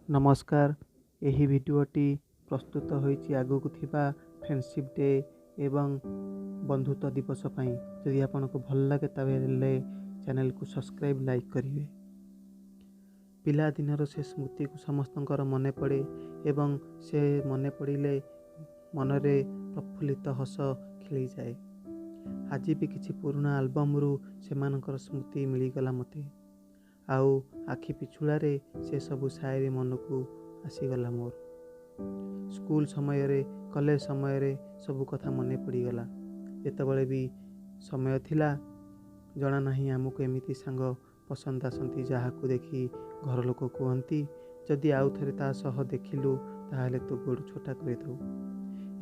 नमस्कार। यही भिडियोटी प्रस्तुत होइछि आगु थिबा फ्रेंडशिप डे एवं बंधुत्व दिवस पई। यदि आपनको भल लागे तबे चैनल को सब्सक्राइब लाइक करिवे। पिला दिनर से स्मृति को समस्तंकर मने पड़े एवं से मने पड़िले मनरे प्रफुल्लित हस खेली जाए। आज भी किछि पुराना एल्बम रु सेमानकर स्मृति मिलीगला मते। आउ आखि पिछुड़े से सबू शायरी मन को आसीगला। मोर स्कूल समय रे कॉलेज समय रे सबू कथा मने पड़ीगला। जेतबले भी समय थिला जना नहीं आमको एमिति सांग पसंद आसती जहाँ को देखी घर लोक कहती जदि आउ थे ता सह देखिलु ताहले तो गोड़ छोटा कर दो।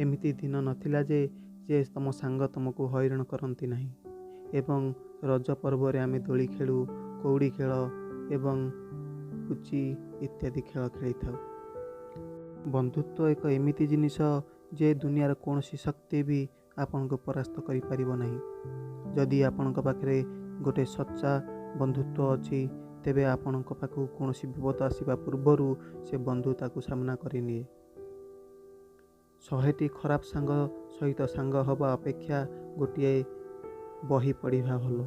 एमिति दिन नथिला जे तम सांग तुमको हैरान करती नहीं। एवं रज पर्व रे आमे दोली खेलु, कौड़ी खेल एवं पुची इत्यादि खेल खेली था। बंधुत्व एक एमिति जिनिस जे दुनियार कौन सी शक्ति भी आपन को परास्त करि परिबो नहीं। जदि आपन पाखे गोटे सच्चा बंधुत्व अच्छी तेबे आपन पाखु कौन सी विपद आसवा पूर्वर से बंधुता को सामना करिनिए। 100टी खराब सांग सहित सांग हवा अपेक्षा गोटे बही पढ़ा भल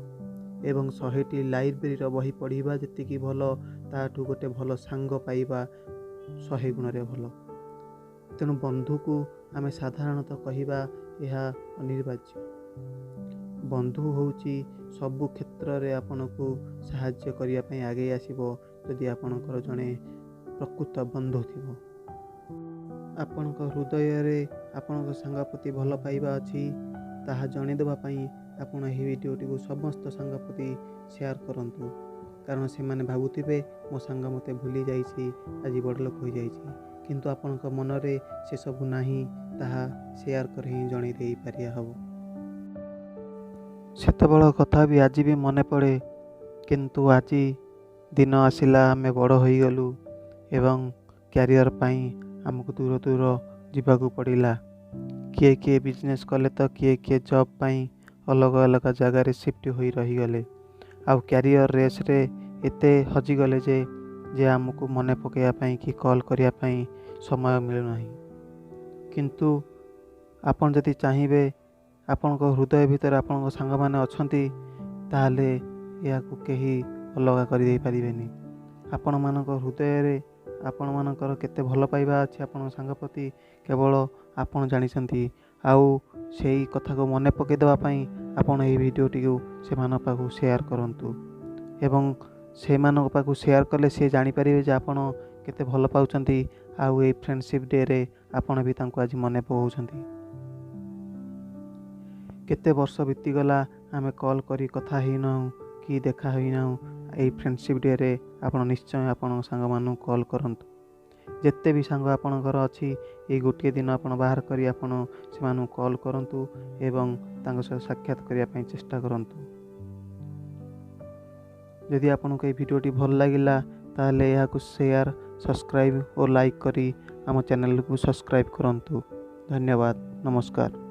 एवं 100टी लाइब्रेरी बही पढ़ा जी भल ताठू गोटे भल सांग पाइबा 100 गुण भल। तेणु बंधु को आमे साधारणतः कहवा यह अनिर्वाज्य। बंधु होउची सबु क्षेत्र रे आपन को सहाय्य करिया पई आगे आसीबो जदि आपनकर जणे प्रकृत बंधु थिबो। आपनक हृदय रे आपनक सांग प्रति भल पाइबा अछि ताहा जणे देबा पई आपण एही वीडियोटी को समस्त सांग प्रति शेयर करंतु। कारण से माने भाबुथिबे मो सांग मते भूली जाइछि, आज बड़ लोक हो जाइछि, किंतु आपनक मन रे से सब नाही ताहा शेयर कर ही जणे देई पारिया हबो। सेतबेल कथा भी आज भी मने पड़े, किंतु आज दिन आसिला आमे बड़ होई गलु एवं कैरियर पई हमको दूर दूर जीवाकू पड़िला। किए किए बिजनेस कले तो किए किए जॉब पई अलग अलग जगार शिफ्ट हो रही गले। आउ कैरियर रेस रे एते हजिगले जे आमको मने पकैया कि कॉल करिया पई समय मिलना। किंतु आपन जदि चाहिए आपण हृदय भितर आपण सांग माने अछंती ताहले या को केही अलग कर दे परिबेनी। आपण मानक हृदय रे आपण मानकर केते भल पाइबा अछि आपण सांग प्रति केवल आपण जानिसंती। आउ सेही कथा को मने पकई देबा पई आपण एही वीडियोटी को से मान पाखु शेयर करंतु एवं से मान पाखु शेयर कले से जानि परिबे जे आपण केते भल पाउचंती। आउ ए फ्रेंडशिप डे रे आपण भी तांको आज मने पहुचंती। केते वर्ष बीती गला आमे कॉल करी कथा ही न कि देखा ही न। ए फ्रेंडशिप डे रे आपण निश्चय आपण सांग मानु कॉल करंतु। जेते भी सांग आपणकर अच्छी ये गोटे दिन आप बाहर करी आपण से मानु कॉल करंतु एवं तांको सह साक्षात करिया पई चेष्टा करंतु। यदि आपन को वीडियोटी भल लागिला ताहले या को शेयर, सब्सक्राइब और लाइक करी आम चैनल को सब्सक्राइब करंतु। धन्यवाद। नमस्कार।